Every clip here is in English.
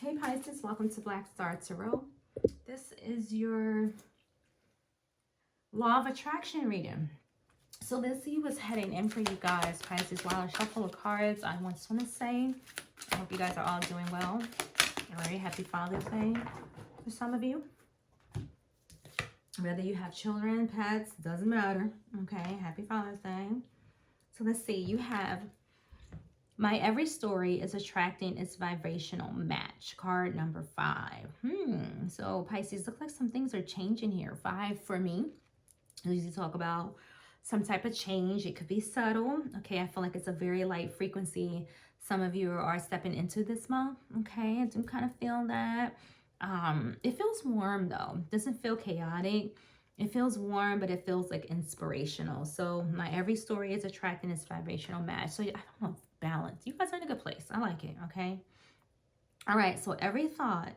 Hey Pisces, welcome to Black Star Tarot. This is your Law of Attraction reading. So let's see what's heading in for you guys, Pisces. While I shuffle the cards, I just want to say, I hope you guys are all doing well. All right, happy Father's Day for some of you. Whether you have children, pets, doesn't matter. Okay, happy Father's Day. So let's see, you have my every story is attracting its vibrational match. Card number 5. So Pisces, look like some things are changing here. 5 for me. I usually talk about some type of change. It could be subtle. Okay, I feel like it's a very light frequency. Some of you are stepping into this month. Okay, I do kind of feel that. It feels warm though. It doesn't feel chaotic. It feels warm, but it feels like inspirational. So my every story is attracting its vibrational match. So I don't know, balance. You guys are in a good place. I like it, okay? All right, so every thought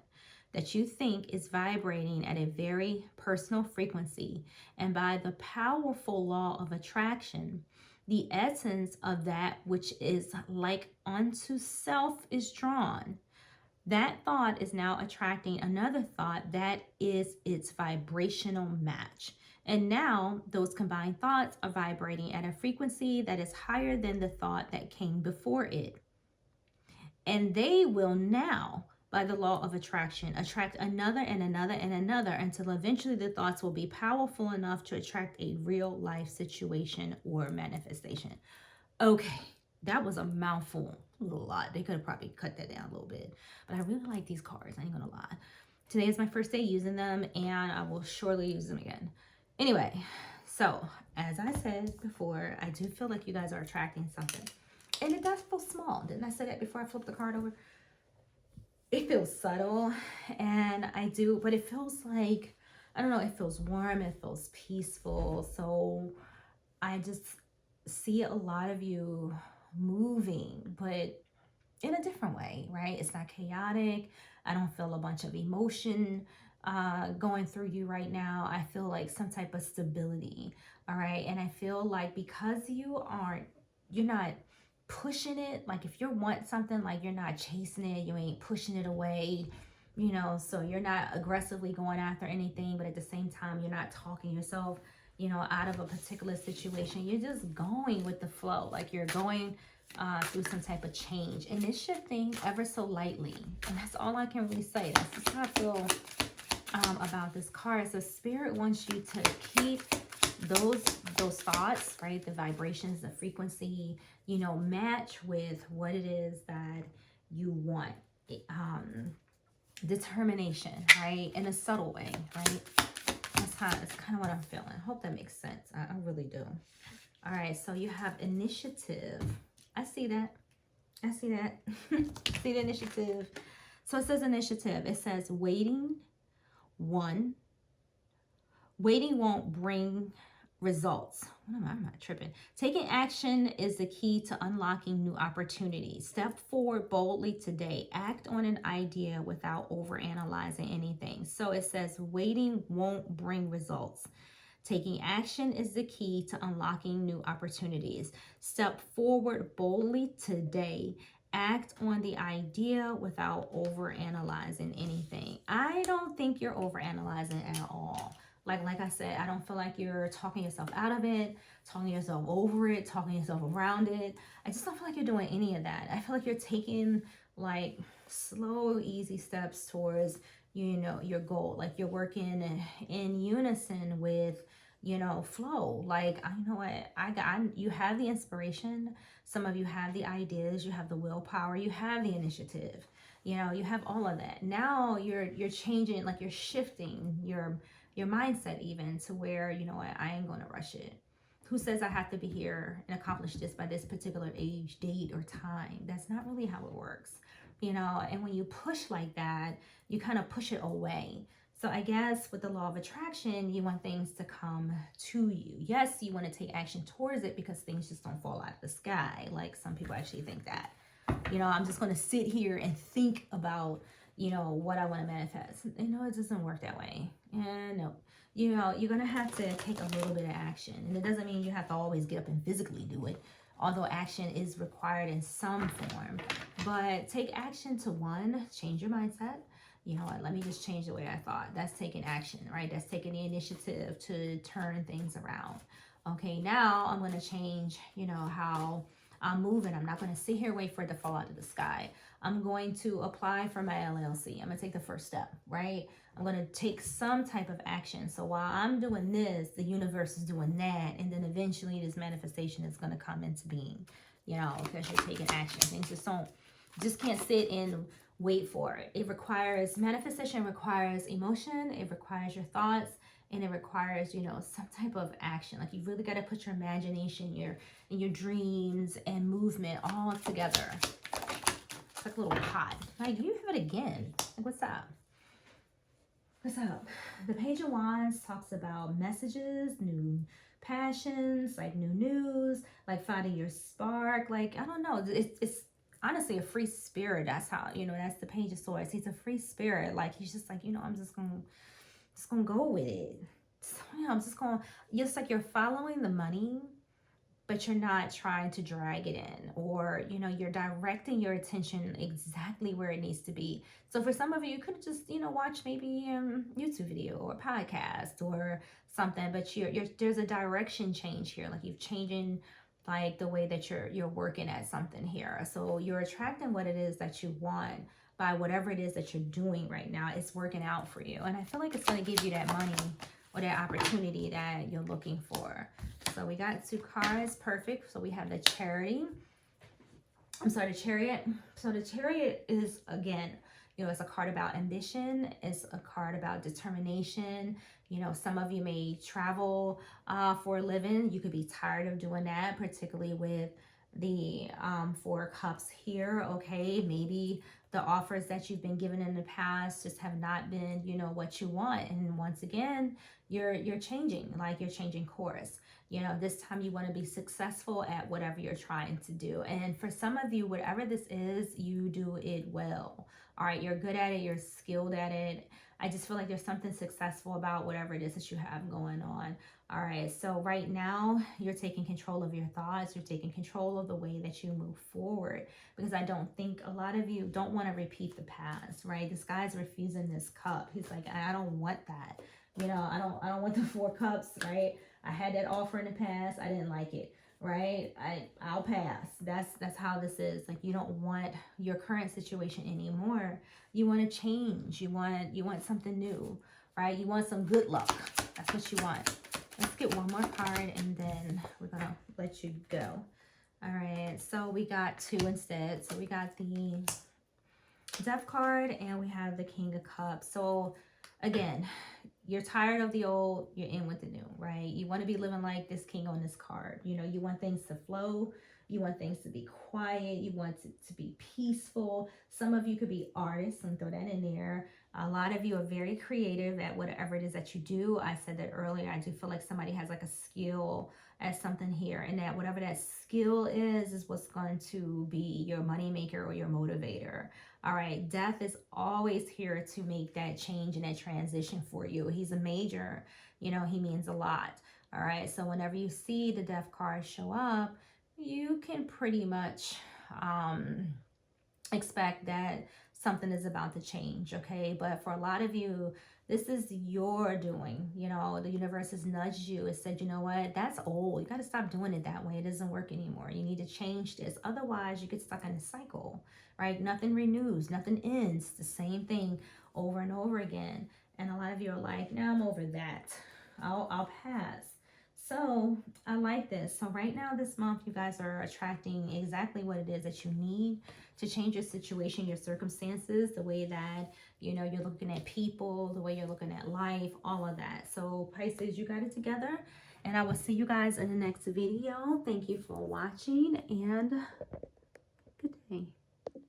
that you think is vibrating at a very personal frequency, and by the powerful law of attraction, the essence of that which is like unto self is drawn. That thought is now attracting another thought that is its vibrational match. And now those combined thoughts are vibrating at a frequency that is higher than the thought that came before it. And they will now, by the law of attraction, attract another and another and another until eventually the thoughts will be powerful enough to attract a real life situation or manifestation. Okay, that was a mouthful. A little lot. They could have probably cut that down a little bit. But I really like these cards. I ain't gonna lie. Today is my first day using them, and I will surely use them again. Anyway, so as I said before, I do feel like you guys are attracting something. And it does feel small. Didn't I say that before I flipped the card over? It feels subtle, and I do, but it feels like, I don't know, it feels warm, it feels peaceful. So I just see a lot of you moving, but in a different way, right? It's not chaotic. I don't feel a bunch of emotion going through you right now. I feel like some type of stability, all right? And I feel like because you're not pushing it, like if you want something, like you're not chasing it, you ain't pushing it away, you know, so you're not aggressively going after anything, but at the same time, you're not talking yourself, you know, out of a particular situation. You're just going with the flow, like you're going through some type of change, and it's shifting ever so lightly, and that's all I can really say. That's just how I feel about this card. So Spirit wants you to keep those thoughts, right? The vibrations, the frequency, you know, match with what it is that you want. Determination, right? In a subtle way, right? That's kind of what I'm feeling. I hope that makes sense. I really do. All right, so you have initiative. I see that. I see that. See the initiative. So it says initiative. It says waiting. 1. Waiting won't bring results. What am I? I'm not tripping. Taking action is the key to unlocking new opportunities. Step forward boldly today. Act on an idea without overanalyzing anything. So it says waiting won't bring results. Taking action is the key to unlocking new opportunities. Step forward boldly today. Act on the idea without overanalyzing anything. I don't think you're overanalyzing at all. Like I said, I don't feel like you're talking yourself out of it, talking yourself over it, talking yourself around it. I just don't feel like you're doing any of that. I feel like you're taking like slow, easy steps towards, you know, your goal. Like you're working in unison with, you know, flow. Like, I know what, you have the inspiration. Some of you have the ideas, you have the willpower, you have the initiative, you know, you have all of that. Now you're changing, like you're shifting your mindset even to where, you know what, I ain't going to rush it. Who says I have to be here and accomplish this by this particular age, date, or time? That's not really how it works, you know. And when you push like that, you kind of push it away. So I guess with the law of attraction, you want things to come to you. Yes, you want to take action towards it because things just don't fall out of the sky. Like some people actually think that, you know, I'm just going to sit here and think about, you know, what I want to manifest. You know, it doesn't work that way. And no, you know, you're going to have to take a little bit of action. And it doesn't mean you have to always get up and physically do it. although action is required in some form. But take action to one, change your mindset. You know what, let me just change the way I thought. That's taking action, right? That's taking the initiative to turn things around. Okay, now I'm going to change, you know, how I'm moving. I'm not going to sit here and wait for it to fall out of the sky. I'm going to apply for my LLC. I'm going to take the first step, right? I'm going to take some type of action. So while I'm doing this, the universe is doing that. And then eventually this manifestation is going to come into being, you know, because you're taking action. Things just can't sit and wait for it. It requires, manifestation requires emotion. It requires your thoughts. And it requires, you know, some type of action. Like you really got to put your imagination, your dreams and movement all together. It's like a little pot. Like, you have it again. Like, what's up? What's up? The Page of Wands talks about messages, new passions, like new news, like finding your spark. Like, I don't know. It's honestly a free spirit. That's how, you know, that's the Page of Swords. He's a free spirit. Like, he's just like, you know, I'm just gonna go with it. So, yeah, I'm just like you're following the money, but you're not trying to drag it in, or, you know, you're directing your attention exactly where it needs to be. So for some of you, you could just, you know, watch maybe YouTube video or podcast or something, but there's a direction change here. Like you've changing like the way that you're working at something here. So you're attracting what it is that you want by whatever it is that you're doing right now. It's working out for you. And I feel like it's going to give you that money or that opportunity that you're looking for. So we got 2 cards, perfect. So we have the Chariot. The Chariot. So the Chariot is, again, you know, it's a card about ambition. It's a card about determination. You know, some of you may travel for a living. You could be tired of doing that, particularly with the 4 cups here. Okay, maybe the offers that you've been given in the past just have not been, you know, what you want. And once again, you're changing, like you're changing course. You know, this time you want to be successful at whatever you're trying to do. And for some of you, whatever this is, you do it well. All right, you're good at it, you're skilled at it. I just feel like there's something successful about whatever it is that you have going on. All right, so right now you're taking control of your thoughts. You're taking control of the way that you move forward, because I don't think a lot of you don't want to repeat the past, right? This guy's refusing this cup. He's like, I don't want that. You know, I don't want the 4 cups, right? I had that offer in the past. I didn't like it, right? I'll pass. That's how this is. Like, you don't want your current situation anymore. You want to change. You want something new, right? You want some good luck. That's what you want. Let's get one more card and then we're gonna let you go. All right, so we got 2 instead. So we got the Death card and we have the King of Cups. So again, you're tired of the old, you're in with the new, right? You want to be living like this king on this card. You know, you want things to flow. You want things to be quiet. You want it to be peaceful. Some of you could be artists, and throw that in there. A lot of you are very creative at whatever it is that you do. I said that earlier. I do feel like somebody has like a skill at something here, and that whatever that skill is what's going to be your money maker or your motivator. All right, Death is always here to make that change and that transition for you. He's a major, you know, he means a lot. All right, so whenever you see the Death card show up, you can pretty much expect that something is about to change, okay? But for a lot of you, this is your doing. You know, the universe has nudged you. It said, you know what, that's old. You got to stop doing it that way. It doesn't work anymore. You need to change this. Otherwise, you get stuck in a cycle, right? Nothing renews, nothing ends. The same thing over and over again. And a lot of you are like, no, I'm over that. I'll pass. So I like this. So right now, this month, you guys are attracting exactly what it is that you need to change your situation, your circumstances, the way that, you know, you're looking at people, the way you're looking at life, all of that. So Pisces, you got it together. And I will see you guys in the next video. Thank you for watching and good day.